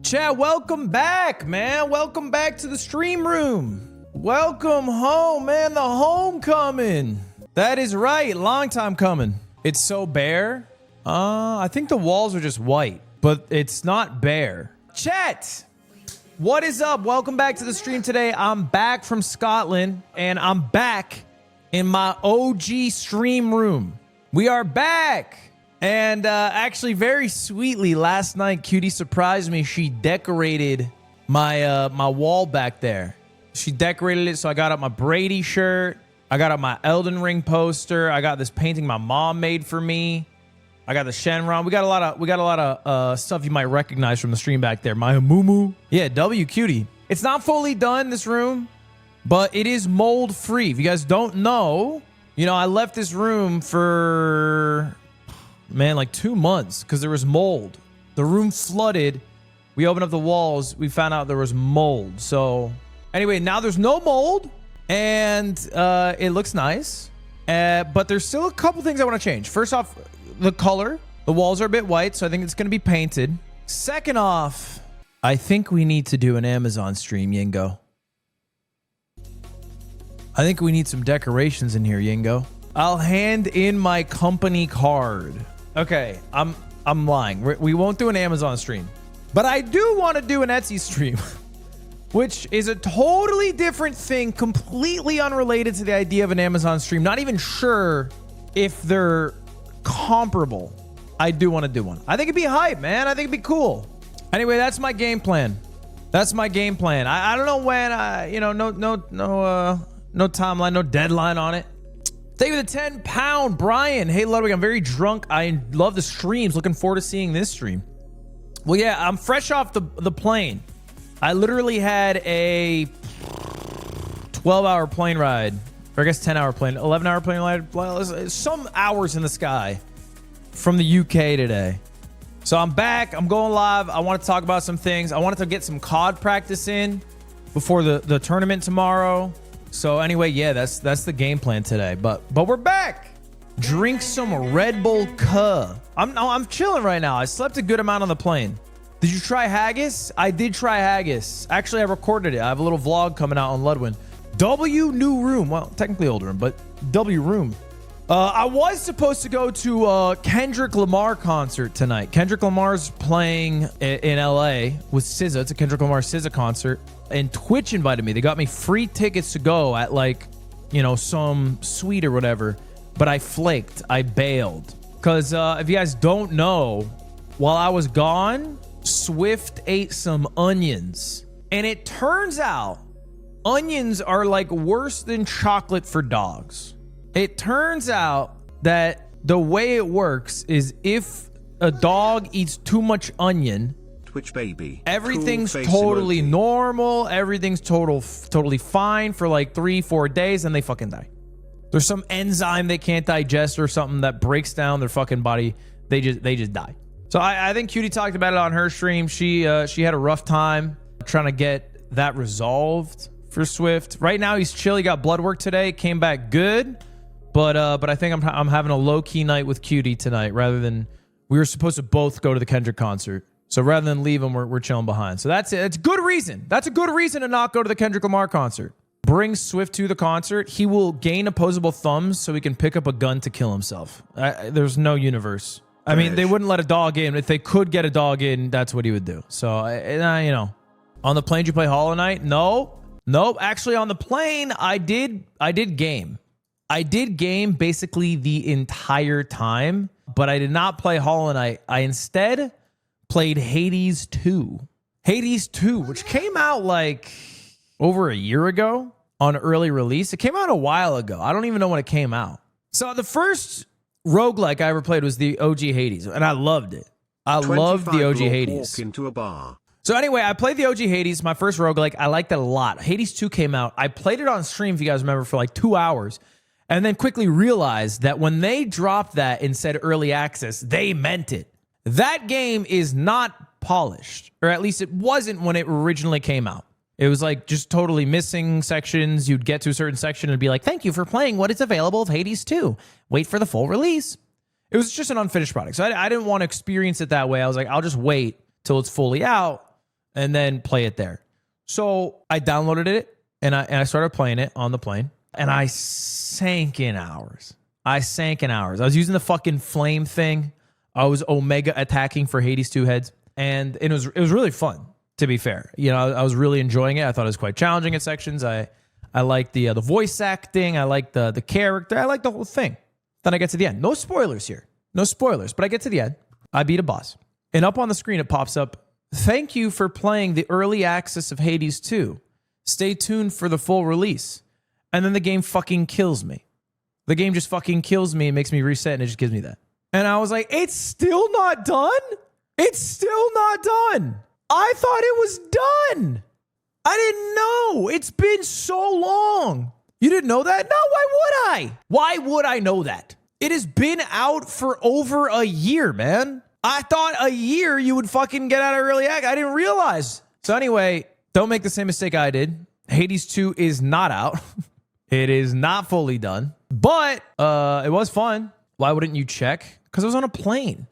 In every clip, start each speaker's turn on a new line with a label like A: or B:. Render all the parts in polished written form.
A: Chat, welcome back, man. Welcome back to the stream room. Welcome home, man. The homecoming. That is right. Long time coming. It's so bare. I think the walls are just white, but it's not bare. Chat, what is up? Welcome back to the stream today. I'm back from Scotland, and I'm back in my OG stream room. We are back. And actually, very sweetly, last night, Cutie surprised me. She decorated my my wall back there. She decorated it, so I got up my Brady shirt. I got up my Elden Ring poster. I got this painting my mom made for me. I got the Shenron. We got a lot of stuff you might recognize from the stream back there. My Mumu. Yeah, W Cutie. It's not fully done, this room, but it is mold free. If you guys don't know, you know, I left this room for, man, like 2 months because there was mold. The room flooded. We opened up the walls. We found out there was mold. So anyway, now there's no mold and it looks nice. But there's still a couple things I want to change. First off, the color. The walls are a bit white, so I think it's going to be painted. Second off, I think we need to do an Amazon stream, Yingo. I think we need some decorations in here, Yingo. I'll hand in my company card. Okay, I'm lying. We won't do an Amazon stream. But I do want to do an Etsy stream, which is a totally different thing, completely unrelated to the idea of an Amazon stream. Not even sure if they're comparable. I do want to do one. I think it'd be hype, man. I think it'd be cool. Anyway, that's my game plan. That's my game plan. I don't know when, you know, no timeline, no deadline on it. Thank you for the 10 pound, Brian. Hey, Ludwig, I'm very drunk. I love the streams. Looking forward to seeing this stream. Well, yeah, I'm fresh off the plane. I literally had a 12-hour plane ride. Or I guess 10-hour plane, 11-hour plane ride. Well, some hours in the sky from the UK today. So I'm back. I'm going live. I want to talk about some things. I wanted to get some COD practice in before the tournament tomorrow. So anyway, yeah, that's the game plan today. But we're back. Drink some Red Bull Cuh. I'm chilling right now. I slept a good amount on the plane. Did you try haggis? I did try haggis. Actually, I recorded it. I have a little vlog coming out on Ludwig. W new room. Well, technically old room, but W room. I was supposed to go to a Kendrick Lamar concert tonight. Kendrick Lamar's playing in LA with SZA. It's a Kendrick Lamar SZA concert. And Twitch invited me. They got me free tickets to go at, like, you know, some suite or whatever. But I flaked. I bailed. Because if you guys don't know, while I was gone, Swift ate some onions. And it turns out onions are like worse than chocolate for dogs. It turns out that the way it works is if a dog eats too much onion,
B: Twitch baby,
A: everything's
B: cool
A: totally
B: emoji.
A: normal. Everything's totally fine for like 3-4 days, and they fucking die. There's some enzyme they can't digest or something that breaks down their fucking body. They just die. So I think Cutie talked about it on her stream. She had a rough time trying to get that resolved for Swift. Right now he's chill. He got blood work today. Came back good. But I think I'm having a low key night with Cutie tonight rather than we were supposed to both go to the Kendrick concert. So rather than leave him, we're chilling behind. So that's it. It's a good reason. That's a good reason to not go to the Kendrick Lamar concert. Bring Swift to the concert. He will gain opposable thumbs so he can pick up a gun to kill himself. There's no universe. I mean, they wouldn't let a dog in. If they could get a dog in, that's what he would do. So, you know, on the plane, did you play Hollow Knight? Nope. Actually, on the plane, I did game. I did game basically the entire time, but I did not play Hollow Knight. I instead played Hades 2. Hades 2, which came out like over a year ago on early release. It came out a while ago. I don't even know when it came out. So the first roguelike I ever played was the OG Hades, and I loved it. I loved the OG Hades.
B: Walk into a bar.
A: So anyway, I played the OG Hades, my first roguelike. I liked it a lot. Hades 2 came out. I played it on stream, if you guys remember, for like 2 hours. And then quickly realized that when they dropped that and said early access, they meant it. That game is not polished, or at least it wasn't when it originally came out. It was like just totally missing sections. You'd get to a certain section and be like, thank you for playing what is available of Hades 2. Wait for the full release. It was just an unfinished product. So I didn't want to experience it that way. I was like, I'll just wait till it's fully out and then play it there. So I downloaded it and I started playing it on the plane, and I sank in hours. I was using the fucking flame thing. I was Omega attacking for Hades 2 heads, and it was really fun, to be fair. You know, I was really enjoying it. I thought it was quite challenging at sections. I liked the voice acting. I liked the character. I liked the whole thing. Then I get to the end. No spoilers here. No spoilers, but I get to the end. I beat a boss. And up on the screen, it pops up, "Thank you for playing the early access of Hades 2. Stay tuned for the full release." And then the game fucking kills me. The game just fucking kills me and makes me reset, and it just gives me that. And I was like, it's still not done? It's still not done. I thought it was done. I didn't know. It's been so long. You didn't know that? No, why would I? Why would I know that? It has been out for over a year, man. I thought a year you would fucking get out of early access. I didn't realize. So anyway, don't make the same mistake I did. Hades 2 is not out. It is not fully done. But it was fun. Why wouldn't you check? Because I was on a plane.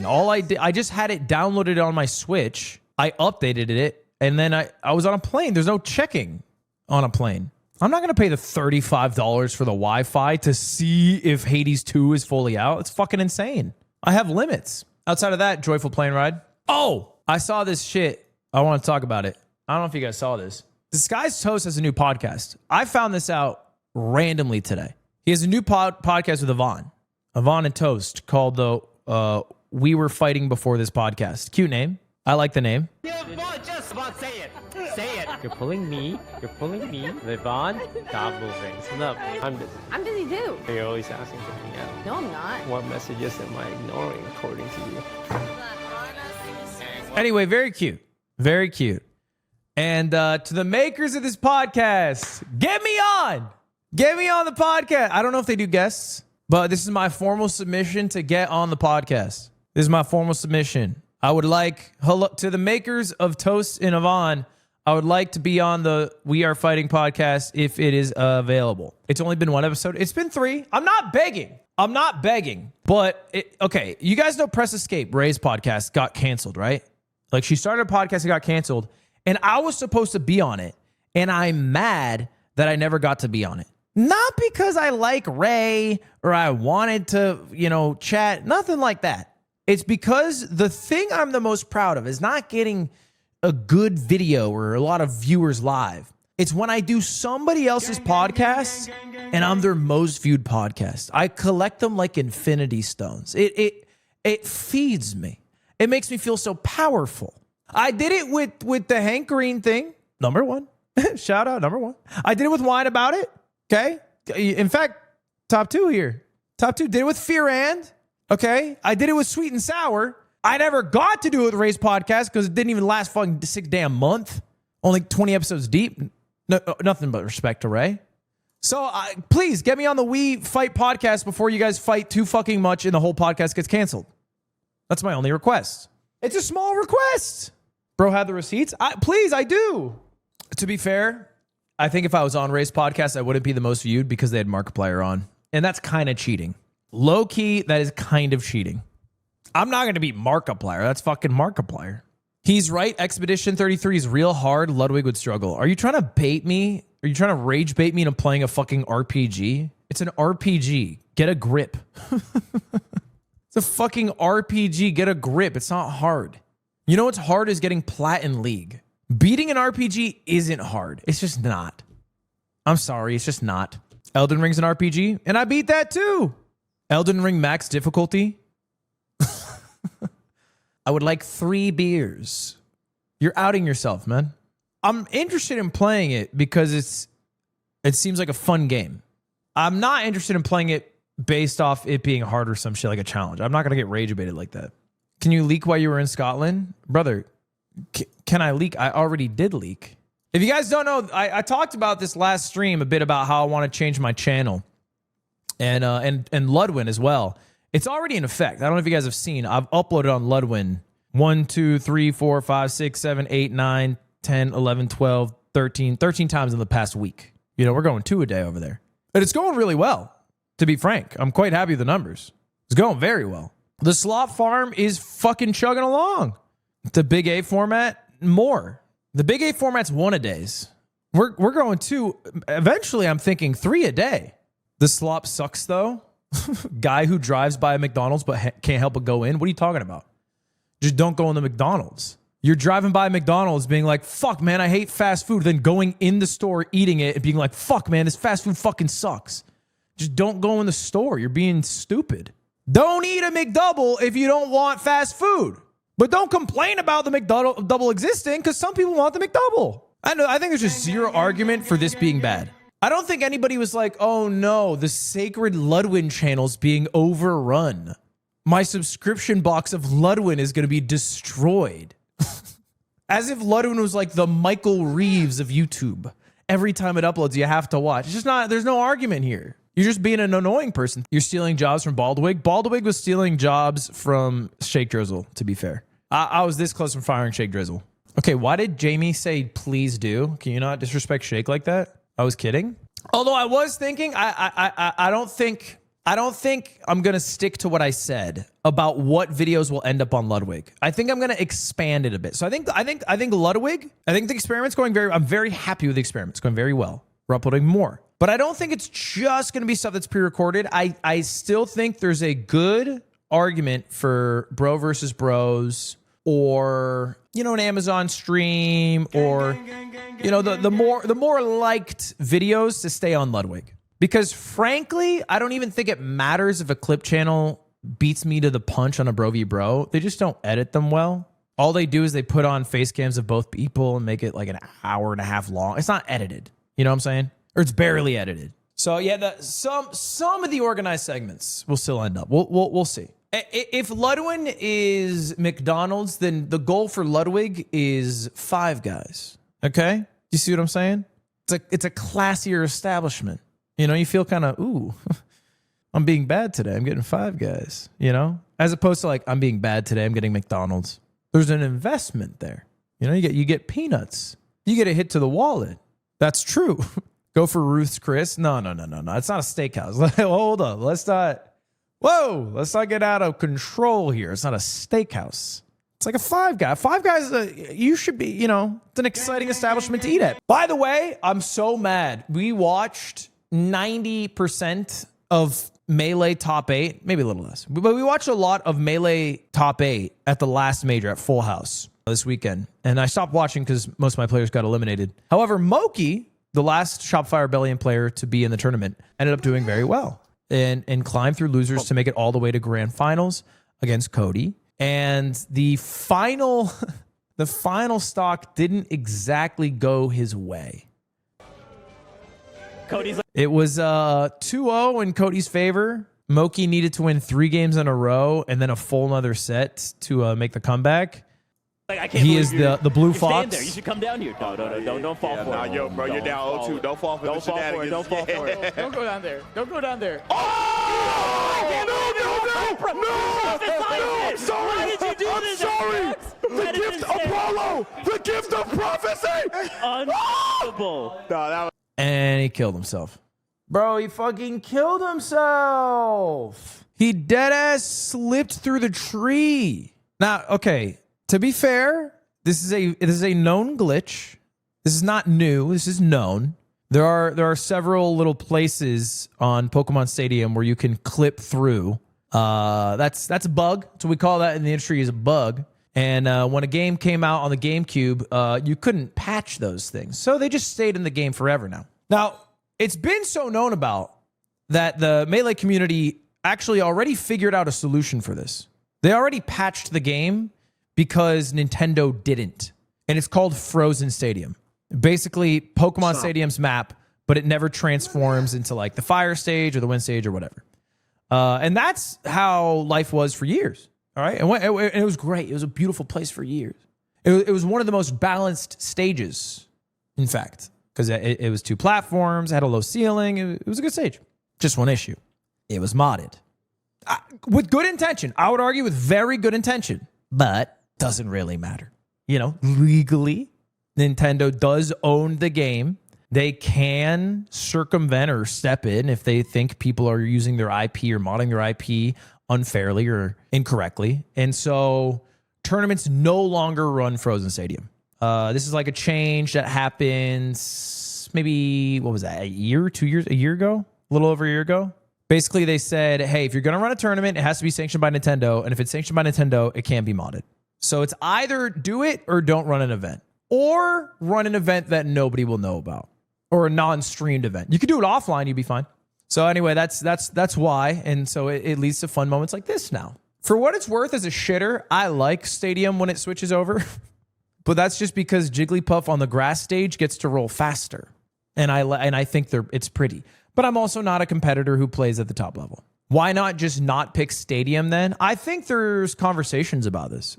A: All I did, I just had it downloaded on my Switch. I updated it, and then I was on a plane. There's no checking on a plane. I'm not going to pay the $35 for the Wi-Fi to see if Hades 2 is fully out. It's fucking insane. I have limits. Outside of that, joyful plane ride. Oh, I saw this shit. I want to talk about it. I don't know if you guys saw this. Disguised Toast has a new podcast. I found this out randomly today. He has a new podcast with Yvonne and Toast called the We Were Fighting Before This Podcast. Cute name. I like the name.
B: Just about say it. Say it. You're pulling me. Yvonne, stop moving. Look,
C: I'm busy too.
B: You're always asking to hang out.
C: No, I'm not.
B: What messages am I ignoring according to you?
A: Anyway, very cute. Very cute. And to the makers of this podcast, get me on. Get me on the podcast. I don't know if they do guests, but this is my formal submission to get on the podcast. This is my formal submission. I would like, hello to the makers of Toast and Yvonne, I would like to be on the We Are Fighting podcast if it is available. It's only been one episode. It's been 3. I'm not begging. But, okay, you guys know Press Escape, Ray's podcast, got canceled, right? Like, she started a podcast and got canceled, and I was supposed to be on it, and I'm mad that I never got to be on it. Not because I like Ray or I wanted to, chat, nothing like that. It's because the thing I'm the most proud of is not getting a good video or a lot of viewers live. It's when I do somebody else's podcast and I'm their most viewed podcast. I collect them like infinity stones. It feeds me. It makes me feel so powerful. I did it with the Hank Green thing. Number 1. Shout out, number 1. I did it with Wine About It. Okay. In fact, top 2 here. Top 2. Did it with Fear And. Okay. I did it with Sweet and Sour. I never got to do it with Ray's podcast because it didn't even last fucking 6 damn month. Only 20 episodes deep. No, nothing but respect to Ray. So please get me on the We Fight podcast before you guys fight too fucking much and the whole podcast gets canceled. That's my only request. It's a small request. Bro had the receipts. Please, I do. To be fair, I think if I was on Ray's podcast, I wouldn't be the most viewed because they had Markiplier on. And that's kind of cheating. Low key, that is kind of cheating. I'm not going to beat Markiplier. That's fucking Markiplier. He's right. Expedition 33 is real hard. Ludwig would struggle. Are you trying to bait me? Are you trying to rage bait me into playing a fucking RPG? It's an RPG. Get a grip. It's a fucking RPG. Get a grip. It's not hard. You know what's hard is getting plat in League. Beating an RPG isn't hard. It's just not. I'm sorry. It's just not. Elden Ring's an RPG, and I beat that too. Elden Ring max difficulty. I would like 3 beers. You're outing yourself, man. I'm interested in playing it because it seems like a fun game. I'm not interested in playing it based off it being hard or some shit like a challenge. I'm not going to get rage baited like that. Can you leak while you were in Scotland? Brother, can I leak? I already did leak. If you guys don't know, I talked about this last stream a bit about how I want to change my channel and Ludwin as well. It's already in effect. I don't know if you guys have seen. I've uploaded on Ludwin 1, 2, 3, 4, 5, 6, 7, 8, 9, 10, 11, 12, 13 times in the past week. You know, we're going 2 a day over there. But it's going really well, to be frank. I'm quite happy with the numbers. It's going very well. The slop farm is fucking chugging along. The big A format, more. The Big 8 format's 1-a-days. We're going 2. Eventually, I'm thinking 3 a day. The slop sucks, though. Guy who drives by a McDonald's but can't help but go in. What are you talking about? Just don't go in the McDonald's. You're driving by McDonald's being like, fuck, man, I hate fast food. Then going in the store, eating it, and being like, fuck, man, this fast food fucking sucks. Just don't go in the store. You're being stupid. Don't eat a McDouble if you don't want fast food. But don't complain about the McDouble existing because some people want the McDouble. I think there's just zero argument for this being bad. I don't think anybody was like, oh no, the sacred Ludwig channel's being overrun. My subscription box of Ludwig is going to be destroyed. As if Ludwig was like the Michael Reeves of YouTube. Every time it uploads, you have to watch. It's just not, there's no argument here. You're just being an annoying person. You're stealing jobs from Baldwig. Baldwig was stealing jobs from Shake Drizzle, to be fair. I was this close from firing Shake Drizzle. Okay, why did Jamie say please do? Can you not disrespect Shake like that? I was kidding. Although I was thinking, I don't think I'm gonna stick to what I said about what videos will end up on Ludwig. I think I'm gonna expand it a bit. So I think Ludwig, I think the experiment's going I'm very happy with the experiment. It's going very well. We're uploading more. But I don't think it's just gonna be stuff that's pre-recorded. I still think there's a good argument for bro versus bros, or an Amazon stream, or the more liked videos to stay on Ludwig. Because frankly, I don't even think it matters if a clip channel beats me to the punch on a bro v bro. They just don't edit them well. All they do is they put on face cams of both people and make it like an hour and a half long. It's not edited. You know what I'm saying? Or it's barely edited. So yeah, some of the organized segments will still end up. We'll see. If Ludwig is McDonald's, then the goal for Ludwig is Five Guys. Okay? You see what I'm saying? It's a classier establishment. You feel kind of, ooh, I'm being bad today. I'm getting Five Guys, As opposed to like, I'm being bad today. I'm getting McDonald's. There's an investment there. You get peanuts. You get a hit to the wallet. That's true. Go for Ruth's Chris. No. It's not a steakhouse. Hold up. Let's not get out of control here. It's not a steakhouse. It's like a Five Guys. Five Guys, you should be, it's an exciting establishment to eat at. By the way, I'm so mad. We watched 90% of Melee Top 8, maybe a little less. But we watched a lot of Melee Top 8 at the last major at Full House this weekend. And I stopped watching because most of my players got eliminated. However, Moki, the last Shopify Rebellion player to be in the tournament, ended up doing very well and climbed through losers to make it all the way to grand finals against Cody. And the final stock didn't exactly go his way. It was 2-0 in Cody's favor. Moki needed to win 3 games in a row and then a full another set to make the comeback. He is the blue fox.
C: There. You should come down here. No, don't fall for it.
D: Yo, bro, you're down 0-2. Don't fall for the shenanigans.
C: Don't fall for it. Don't go down there. Don't go down there.
D: Oh! No! Sorry!
C: Why did you do this?
D: Sorry! The gift of Apollo! The gift of prophecy!
C: Unbelievable.
D: No, that was...
A: And he killed himself. Bro, he fucking killed himself. He deadass slipped through the tree. Now, okay, to be fair, this is a known glitch. This is not new. This is known. There are several little places on Pokemon Stadium where you can clip through. That's a bug. That's what we call that in the industry, is a bug. And when a game came out on the GameCube, you couldn't patch those things. So they just stayed in the game forever now. Now, it's been so known about that the Melee community actually already figured out a solution for this. They already patched the game because Nintendo didn't. And it's called Frozen Stadium. Basically, Pokemon Stadium's map, but it never transforms into like the fire stage or the wind stage or whatever. And that's how life was for years. All right. And it was great. It was a beautiful place for years. It was one of the most balanced stages, in fact, because it was 2 platforms, it had a low ceiling. It was a good stage. Just one issue. It was modded. With good intention. I would argue with very good intention, but doesn't really matter. Legally, Nintendo does own the game. They can circumvent or step in if they think people are using their IP or modding their IP unfairly or incorrectly. And so tournaments no longer run Frozen Stadium. This is like a change that happens maybe, what was that, a year, 2 years, a year ago? A little over a year ago? Basically, they said, hey, if you're going to run a tournament, it has to be sanctioned by Nintendo. And if it's sanctioned by Nintendo, it can't be modded. So it's either do it or don't run an event. Or run an event that nobody will know about. Or a non-streamed event. You could do it offline, you'd be fine. So anyway, that's why. And so it leads to fun moments like this now. For what it's worth as a shitter, I like Stadium when it switches over. But that's just because Jigglypuff on the grass stage gets to roll faster. And I think it's pretty. But I'm also not a competitor who plays at the top level. Why not just not pick Stadium then? I think there's conversations about this.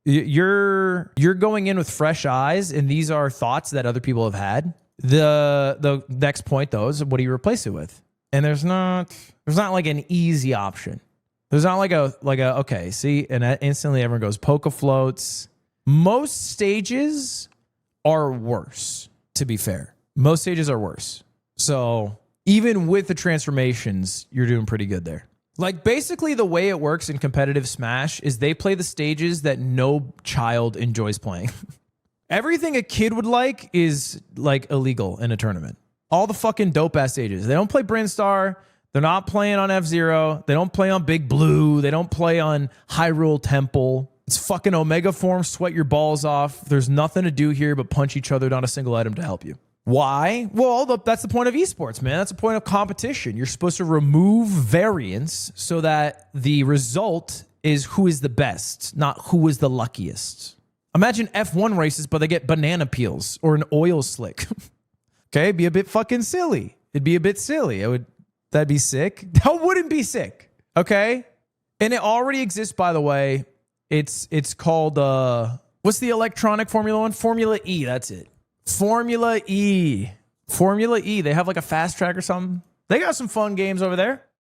A: You're going in with fresh eyes, and these are thoughts that other people have had. The next point though is, what do you replace it with? And there's not like an easy option. There's not like a okay, see, and instantly everyone goes Poke Floats. Most stages are worse, to be fair. Most stages are worse. So even with the transformations, you're doing pretty good there. Like basically the way it works in competitive Smash is they play the stages that no child enjoys playing. Everything a kid would like is like illegal in a tournament. All the fucking dope ass stages. They don't play Brinstar. They're not playing on F-Zero. They don't play on Big Blue. They don't play on Hyrule Temple. It's fucking Omega Form, sweat your balls off. There's nothing to do here but punch each other, not a single item to help you. Why? Well, that's the point of esports, man. That's the point of competition. You're supposed to remove variance so that the result is who is the best, not who is the luckiest. Imagine F1 races, but they get banana peels or an oil slick. Okay, it'd be a bit fucking silly. It'd be a bit silly. That'd be sick. That wouldn't be sick. Okay? And it already exists, by the way. It's called, what's the electronic Formula One? Formula E, that's it. Formula E. Formula E. They have like a fast track or something. They got some fun games over there.